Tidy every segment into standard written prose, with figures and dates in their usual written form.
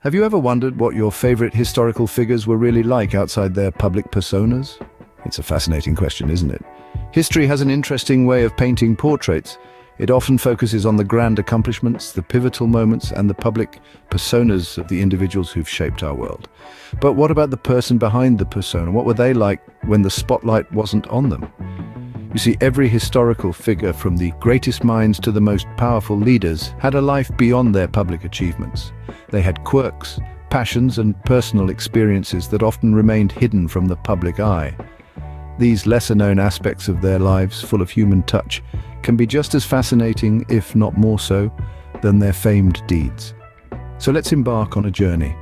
Have you ever wondered what your favorite historical figures were really like outside their public personas? It's a fascinating question, isn't it? History has an interesting way of painting portraits. It often focuses on the grand accomplishments, the pivotal moments, and the public personas of the individuals who've shaped our world. But what about the person behind the persona? What were they like when the spotlight wasn't on them? You see, every historical figure, from the greatest minds to the most powerful leaders, had a life beyond their public achievements. They had quirks, passions, and personal experiences that often remained hidden from the public eye. These lesser-known aspects of their lives, full of human touch, can be just as fascinating, if not more so, than their famed deeds. So let's embark on a journey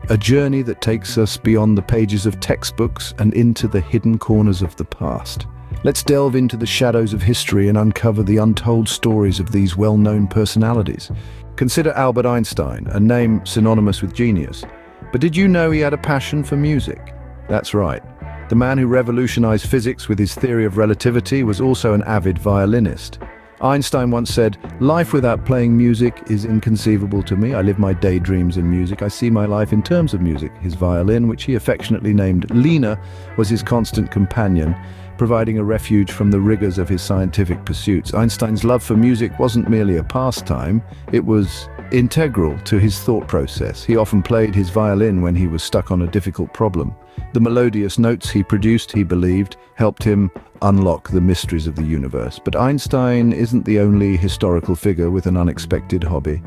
that takes us beyond the pages of textbooks and into the hidden corners of the past. Let's delve into the shadows of history and uncover the untold stories of these well-known personalities. Consider Albert Einstein, a name synonymous with genius. But did you know he had a passion for music? That's right. The man who revolutionized physics with his theory of relativity was also an avid violinist. Einstein once said, "Life without playing music is inconceivable to me. I live my daydreams in music. I see my life in terms of music." His violin, which he affectionately named Lena, was his constant companion, providing a refuge from the rigors of his scientific pursuits. Einstein's love for music wasn't merely a pastime, it was integral to his thought process. He often played his violin when he was stuck on a difficult problem. The melodious notes he produced, he believed, helped him unlock the mysteries of the universe. But Einstein isn't the only historical figure with an unexpected hobby.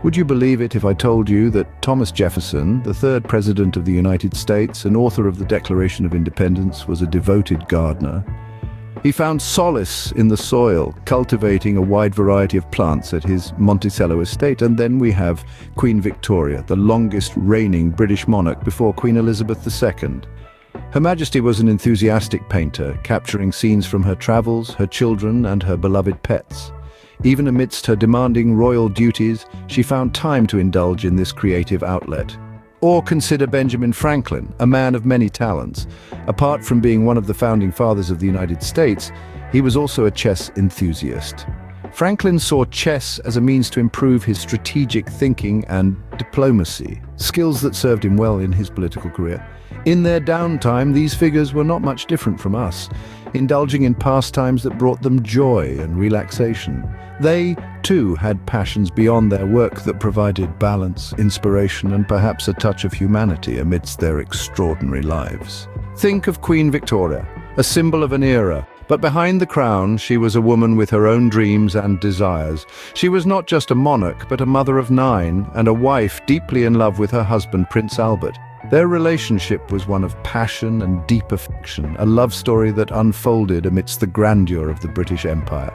Would you believe it if I told you that Thomas Jefferson, the third President of the United States and author of the Declaration of Independence, was a devoted gardener? He found solace in the soil, cultivating a wide variety of plants at his Monticello estate. And then we have Queen Victoria, the longest reigning British monarch before Queen Elizabeth II. Her Majesty was an enthusiastic painter, capturing scenes from her travels, her children, and her beloved pets. Even amidst her demanding royal duties, she found time to indulge in this creative outlet. Or consider Benjamin Franklin, a man of many talents. Apart from being one of the founding fathers of the United States, he was also a chess enthusiast. Franklin saw chess as a means to improve his strategic thinking and diplomacy, skills that served him well in his political career. In their downtime, these figures were not much different from us, indulging in pastimes that brought them joy and relaxation. They, too, had passions beyond their work that provided balance, inspiration, and perhaps a touch of humanity amidst their extraordinary lives. Think of Queen Victoria, a symbol of an era. But behind the crown, she was a woman with her own dreams and desires. She was not just a monarch, but a mother of 9 and a wife deeply in love with her husband, Prince Albert. Their relationship was one of passion and deep affection, a love story that unfolded amidst the grandeur of the British Empire.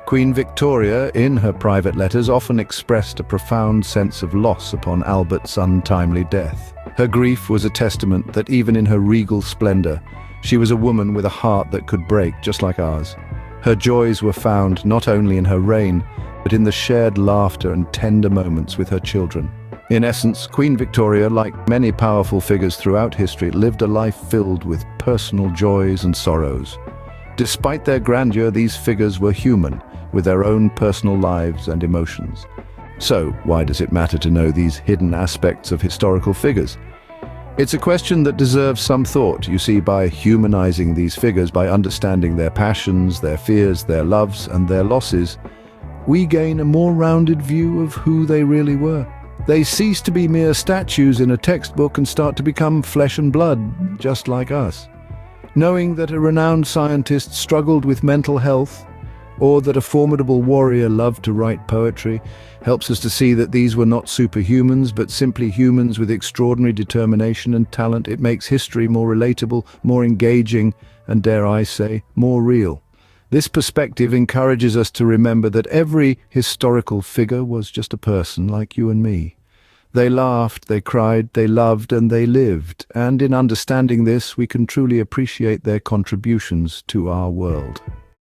Queen Victoria, in her private letters, often expressed a profound sense of loss upon Albert's untimely death. Her grief was a testament that even in her regal splendor, she was a woman with a heart that could break, just like ours. Her joys were found not only in her reign, but in the shared laughter and tender moments with her children. In essence, Queen Victoria, like many powerful figures throughout history, lived a life filled with personal joys and sorrows. Despite their grandeur, these figures were human, with their own personal lives and emotions. So, why does it matter to know these hidden aspects of historical figures? It's a question that deserves some thought. You see, by humanizing these figures, by understanding their passions, their fears, their loves, and their losses, we gain a more rounded view of who they really were. They cease to be mere statues in a textbook and start to become flesh and blood, just like us. Knowing that a renowned scientist struggled with mental health, or that a formidable warrior loved to write poetry, helps us to see that these were not superhumans, but simply humans with extraordinary determination and talent. It makes history more relatable, more engaging, and dare I say, more real. This perspective encourages us to remember that every historical figure was just a person like you and me. They laughed, they cried, they loved, and they lived. And in understanding this, we can truly appreciate their contributions to our world.